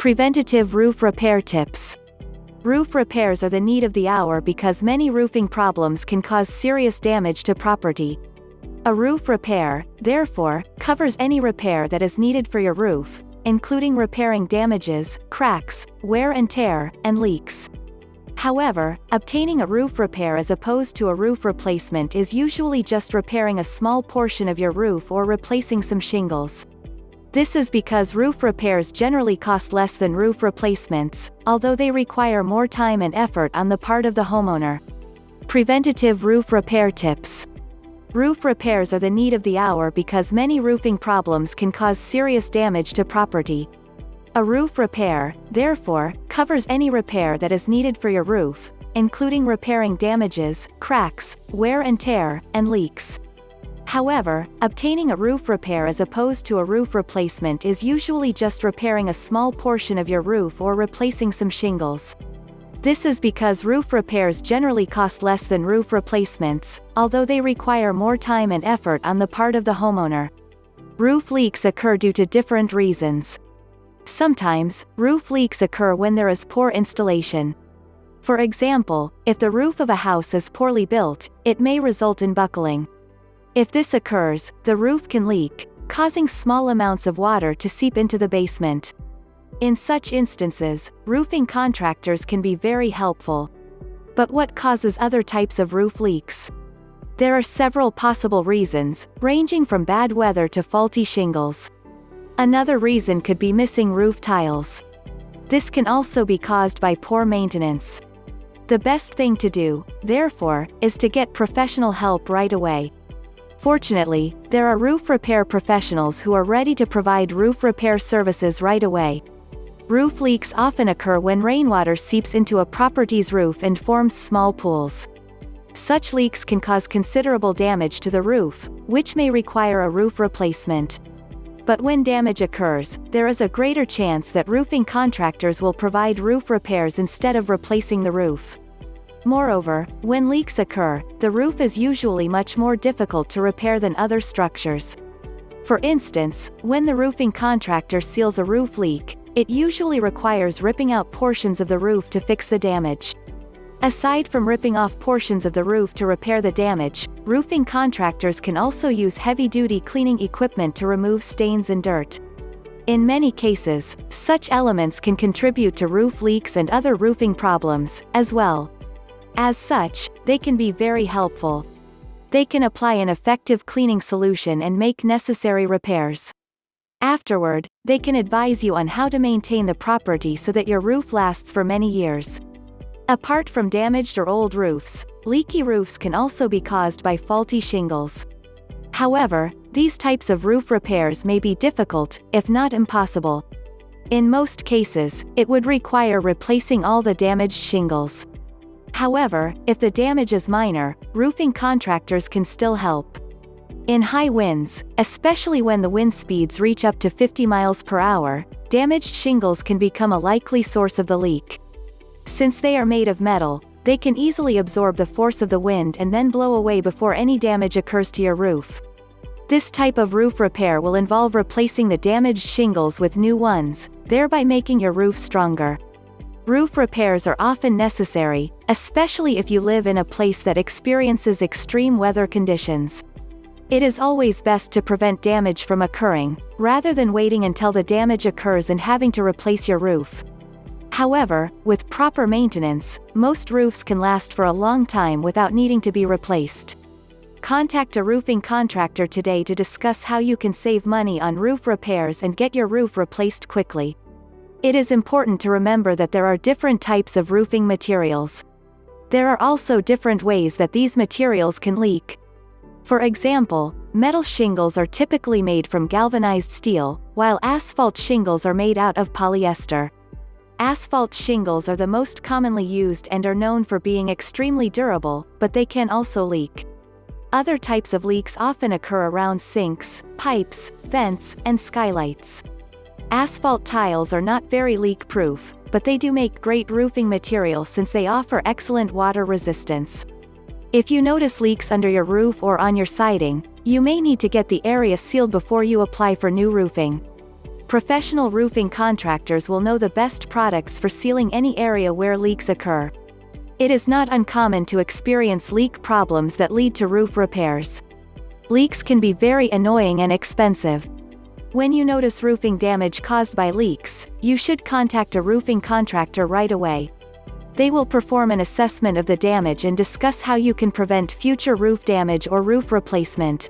Preventative roof repair tips. Roof repairs are the need of the hour because many roofing problems can cause serious damage to property. A roof repair, therefore, covers any repair that is needed for your roof, including repairing damages, cracks, wear and tear, and leaks. However, obtaining a roof repair as opposed to a roof replacement is usually just repairing a small portion of your roof or replacing some shingles. This is because roof repairs generally cost less than roof replacements, although they require more time and effort on the part of the homeowner. Preventative roof repair tips. Roof repairs are the need of the hour because many roofing problems can cause serious damage to property. A roof repair, therefore, covers any repair that is needed for your roof, including repairing damages, cracks, wear and tear, and leaks. However, obtaining a roof repair as opposed to a roof replacement is usually just repairing a small portion of your roof or replacing some shingles. This is because roof repairs generally cost less than roof replacements, although they require more time and effort on the part of the homeowner. Roof leaks occur due to different reasons. Sometimes, roof leaks occur when there is poor installation. For example, if the roof of a house is poorly built, it may result in buckling. If this occurs, the roof can leak, causing small amounts of water to seep into the basement. In such instances, roofing contractors can be very helpful. But what causes other types of roof leaks? There are several possible reasons, ranging from bad weather to faulty shingles. Another reason could be missing roof tiles. This can also be caused by poor maintenance. The best thing to do, therefore, is to get professional help right away. Fortunately, there are roof repair professionals who are ready to provide roof repair services right away. Roof leaks often occur when rainwater seeps into a property's roof and forms small pools. Such leaks can cause considerable damage to the roof, which may require a roof replacement. But when damage occurs, there is a greater chance that roofing contractors will provide roof repairs instead of replacing the roof. Moreover, when leaks occur, the roof is usually much more difficult to repair than other structures. For instance, when the roofing contractor seals a roof leak, it usually requires ripping out portions of the roof to fix the damage. Aside from ripping off portions of the roof to repair the damage, roofing contractors can also use heavy-duty cleaning equipment to remove stains and dirt. In many cases, such elements can contribute to roof leaks and other roofing problems, as well. As such, they can be very helpful. They can apply an effective cleaning solution and make necessary repairs. Afterward, they can advise you on how to maintain the property so that your roof lasts for many years. Apart from damaged or old roofs, leaky roofs can also be caused by faulty shingles. However, these types of roof repairs may be difficult, if not impossible. In most cases, it would require replacing all the damaged shingles. However, if the damage is minor, roofing contractors can still help. In high winds, especially when the wind speeds reach up to 50 miles per hour, damaged shingles can become a likely source of the leak. Since they are made of metal, they can easily absorb the force of the wind and then blow away before any damage occurs to your roof. This type of roof repair will involve replacing the damaged shingles with new ones, thereby making your roof stronger. Roof repairs are often necessary, especially if you live in a place that experiences extreme weather conditions. It is always best to prevent damage from occurring, rather than waiting until the damage occurs and having to replace your roof. However, with proper maintenance, most roofs can last for a long time without needing to be replaced. Contact a roofing contractor today to discuss how you can save money on roof repairs and get your roof replaced quickly. It is important to remember that there are different types of roofing materials. There are also different ways that these materials can leak. For example, metal shingles are typically made from galvanized steel, while asphalt shingles are made out of polyester. Asphalt shingles are the most commonly used and are known for being extremely durable, but they can also leak. Other types of leaks often occur around sinks, pipes, vents, and skylights. Asphalt tiles are not very leak-proof, but they do make great roofing material since they offer excellent water resistance. If you notice leaks under your roof or on your siding, you may need to get the area sealed before you apply for new roofing. Professional roofing contractors will know the best products for sealing any area where leaks occur. It is not uncommon to experience leak problems that lead to roof repairs. Leaks can be very annoying and expensive. When you notice roofing damage caused by leaks, you should contact a roofing contractor right away. They will perform an assessment of the damage and discuss how you can prevent future roof damage or roof replacement.